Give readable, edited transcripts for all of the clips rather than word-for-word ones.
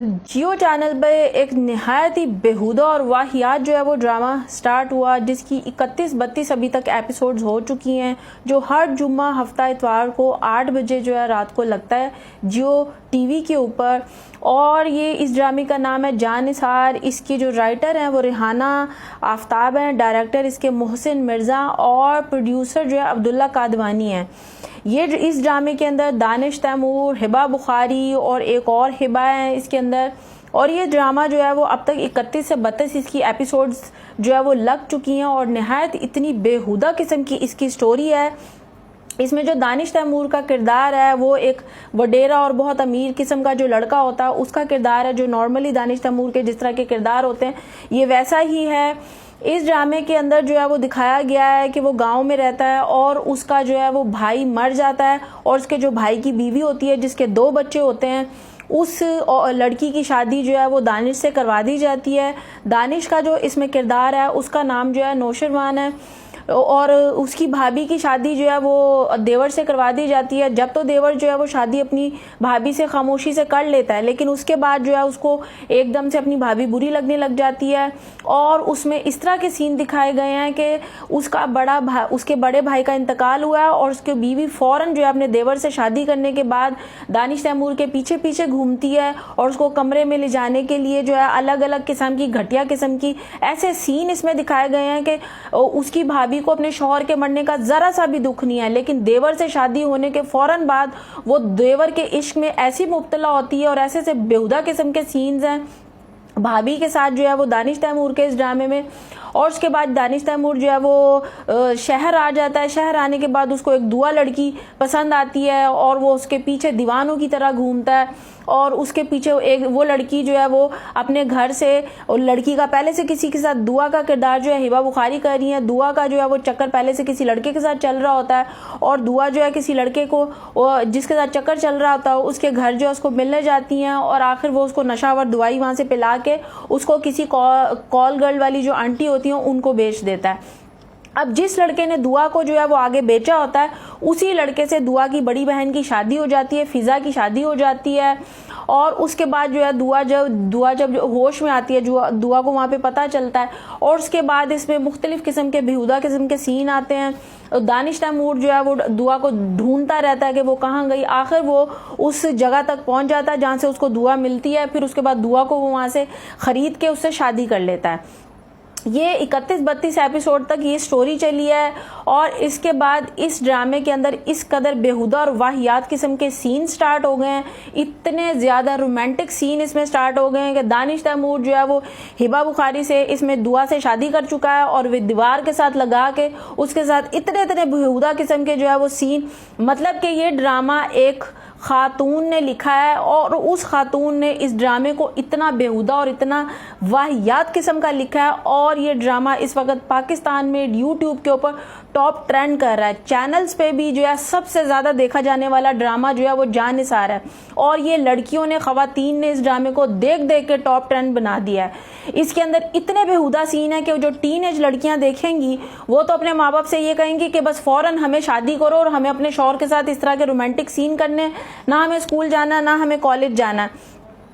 जियो channel पे एक नहायत ही बेहुदा और वाहियात जो है वो ड्रामा स्टार्ट हुआ, जिसकी 31-32 अभी तक एपिसोड्स हो चुकी हैं, जो हर जुम्मा हफ्ता इतवार को 8 बजे जो है रात को लगता है जियो टीवी के ऊपर। और ये इस ड्रामे का नाम है जान निसार। इसकी जो राइटर हैं वो रिहाना आफ्ताब हैं, डायरेक्टर इसके मोहसिन मिर्ज़ा और प्रोड्यूसर जो है अब्दुल्ला कादवानी हैं। ये इस ड्रामे के अंदर दानिश तैमूर, हिबा बुखारी और एक और हिबा है इसके अंदर। और ये ड्रामा जो है वो अब तक 31 से 32 इसकी एपिसोड्स जो है वो लग चुकी हैं और नहायत इतनी बेहुदा किस्म की इसकी स्टोरी है। इसमें जो दानिश तैमूर का किरदार है वो एक वडेरा और बहुत अमीर किस्म का जो लड़का होता है उसका किरदार है, जो नॉर्मली दानिश तैमूर के जिस तरह के किरदार होते हैं ये वैसा ही है। इस ड्रामे के अंदर जो है वो दिखाया गया है कि वो गांव में रहता है और उसका जो है वो भाई मर जाता है और उसके जो भाई की बीवी होती है जिसके 2 बच्चे होते हैं, उस लड़की की शादी जो है वो दानिश से करवा दी जाती है। दानिश का जो इसमें किरदार है उसका नाम जो है नौशरवान है और उसकी भाभी की शादी जो है वो देवर से करवा दी जाती है। जब तो देवर जो है वो शादी अपनी भाभी से खामोशी से कर लेता है, लेकिन उसके बाद जो है उसको एकदम से अपनी भाभी बुरी लगने लग जाती है और उसमें इस तरह के सीन दिखाए गए हैं कि उसके बड़े भाई का इंतकाल हुआ है और उसकी बीवी फौरन जो है अपने देवर से शादी करने के बाद दानिश तैमूर के पीछे पीछे घूमती है और उसको कमरे में ले जाने के लिए जो है अलग अलग किस्म की घटिया किस्म की ऐसे सीन इसमें दिखाए गए हैं कि उसकी भाभी को अपने शौहर के मरने का जरा सा भी दुख नहीं है, लेकिन देवर से शादी होने के फौरन बाद वो देवर के इश्क में ऐसी मुब्तला होती है और ऐसे से बेहुदा किस्म के सीन्स हैं भाभी के साथ जो है वो दानिश तैमूर के इस ड्रामे में। और उसके बाद दानिश तैमूर जो है वो शहर आ जाता है। शहर आने के बाद उसको एक दुआ लड़की पसंद आती है और वो उसके पीछे दीवानों की तरह घूमता है और उसके पीछे एक वो लड़की जो है वो अपने घर से, और लड़की का पहले से किसी के साथ दुआ का किरदार जो है हिबा बुखारी कर रही है। दुआ का जो है वो चक्कर पहले से किसी लड़के के साथ चल रहा होता है और दुआ जो है किसी लड़के को जिसके साथ चक्कर चल रहा होता है उसके घर जो है उसको मिलने जाती हैं और आखिर वो उसको नशावर दवाई वहाँ से पिला के उसको किसी कॉल गर्ल वाली जो आंटी होती है उनको बेच देता है। अब जिस लड़के ने दुआ को जो है वो आगे बेचा होता है उसी लड़के से दुआ की बड़ी बहन की शादी हो जाती है, फिजा की शादी हो जाती है। और उसके बाद जो है दुआ जब होश में आती है, दुआ को वहाँ पे पता चलता है और उसके बाद इसमें मुख्तलिफ किस्म के बेहुदा किस्म के सीन आते हैं। दानिश तैमूर जो है वो दुआ को ढूंढता रहता है कि वो कहाँ गई। आखिर वो उस जगह तक पहुँच जाता है जहाँ से उसको दुआ मिलती है, फिर उसके बाद दुआ को वो वहाँ से खरीद के उससे शादी कर लेता है। ये 31-32 एपिसोड तक ये स्टोरी चली है और इसके बाद इस ड्रामे के अंदर इस कदर बेहुदा और वाहियात किस्म के सीन स्टार्ट हो गए हैं, इतने ज़्यादा रोमांटिक सीन इसमें स्टार्ट हो गए हैं कि दानिश तैमूर जो है वो हिबा बुखारी से इसमें दुआ से शादी कर चुका है और वे दीवार के साथ लगा के उसके साथ इतने इतने बेहुदा किस्म के जो है वो सीन, मतलब कि ये ड्रामा एक खातून ने लिखा है और उस खातून ने इस ड्रामे को इतना बेहुदा और इतना वाहियात किस्म का लिखा है। और ये ड्रामा इस वक्त पाकिस्तान में यूट्यूब के ऊपर टॉप ट्रेंड कर रहा है। चैनल्स पे भी जो है सबसे ज़्यादा देखा जाने वाला ड्रामा जो है वो जान निसार है और ये लड़कियों ने, ख़वातीन ने इस ड्रामे को देख देख के टॉप ट्रेंड बना दिया है। इसके अंदर इतने बेहुदा सीन है कि जो टीनेज लड़कियां देखेंगी वो तो अपने माँ बाप से ये कहेंगी कि बस फ़ौरन हमें शादी करो और हमें अपने शौहर के साथ इस तरह के रोमांटिक सीन करने, ना हमें स्कूल जाना ना हमें कॉलेज जाना,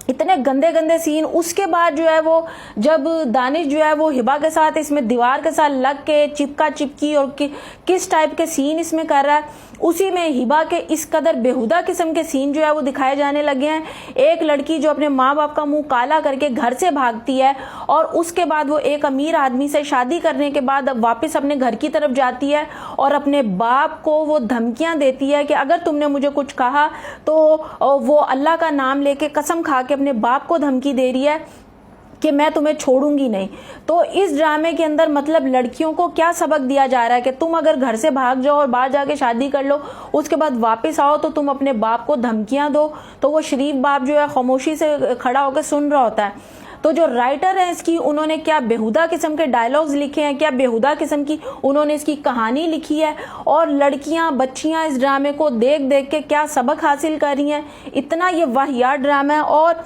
इतने गंदे गंदे सीन। उसके बाद जो है वो जब दानिश जो है वो हिबा के साथ इसमें दीवार के साथ लग के चिपका चिपकी और किस टाइप के सीन इसमें कर रहा है, उसी में हिबा के इस कदर बेहुदा किस्म के सीन जो है वो दिखाए जाने लगे हैं। एक लड़की जो अपने माँ बाप का मुंह काला करके घर से भागती है और उसके बाद वो एक अमीर आदमी से शादी करने के बाद अब वापस अपने घर की तरफ जाती है और अपने बाप को वो धमकियां देती है कि अगर तुमने मुझे कुछ कहा तो वो अल्लाह का नाम लेके कसम खा के अपने बाप को धमकी दे रही है कि मैं तुम्हें छोड़ूंगी नहीं। तो इस ड्रामे के अंदर मतलब लड़कियों को क्या सबक दिया जा रहा है कि तुम अगर घर से भाग जाओ और बाहर जाके शादी कर लो, उसके बाद वापस आओ तो तुम अपने बाप को धमकियां दो। तो वो शरीफ बाप जो है खामोशी से खड़ा होकर सुन रहा होता है। तो जो राइटर है इसकी, उन्होंने क्या बेहुदा किस्म के डायलॉग्स लिखे हैं, क्या बेहुदा किस्म की उन्होंने इसकी कहानी लिखी है और लड़कियां बच्चियां इस ड्रामे को देख देख के क्या सबक हासिल कर रही हैं। इतना ये वाहियात ड्रामा है। और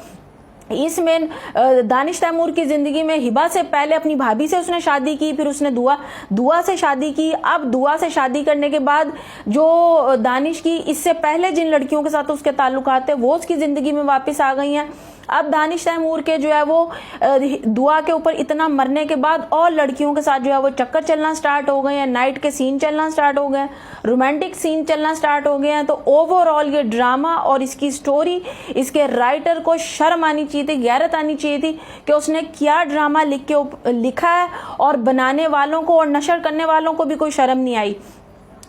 इसमें दानिश तैमूर की ज़िंदगी में हिबा से पहले अपनी भाभी से उसने शादी की, फिर उसने दुआ से शादी की। अब दुआ से शादी करने के बाद जो दानिश की इससे पहले जिन लड़कियों के साथ उसके ताल्लुकात थे वो उसकी ज़िंदगी में वापस आ गई हैं। अब दानिश तैमूर के जो है वो दुआ के ऊपर इतना मरने के बाद और लड़कियों के साथ जो है वो चक्कर चलना स्टार्ट हो गए हैं, नाइट के सीन चलना स्टार्ट हो गए, रोमांटिक सीन चलना स्टार्ट हो गए हैं। तो ओवरऑल ये ड्रामा और इसकी स्टोरी, इसके राइटर को शर्म आनी चाहिए थी, गैरत आनी चाहिए थी कि उसने क्या ड्रामा लिखा है, और बनाने वालों को और नशर करने वालों को भी कोई शर्म नहीं आई।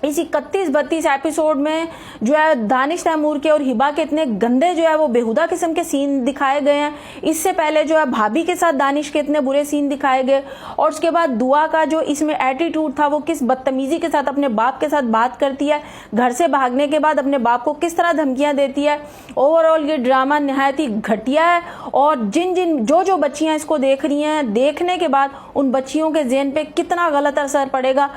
इस 31-32 एपिसोड में जो है दानिश तैमूर के और हिबा के इतने गंदे जो है वो बेहुदा किस्म के सीन दिखाए गए हैं। इससे पहले जो है भाभी के साथ दानिश के इतने बुरे सीन दिखाए गए, और उसके बाद दुआ का जो इसमें एटीट्यूड था, वो किस बदतमीजी के साथ अपने बाप के साथ बात करती है, घर से भागने के बाद अपने बाप को किस तरह धमकियां देती है। ओवरऑल ये ड्रामा निहायत ही घटिया है, और जो बच्चियां इसको देख रही हैं, देखने के बाद उन बच्चियों के ज़हन पे कितना गलत असर पड़ेगा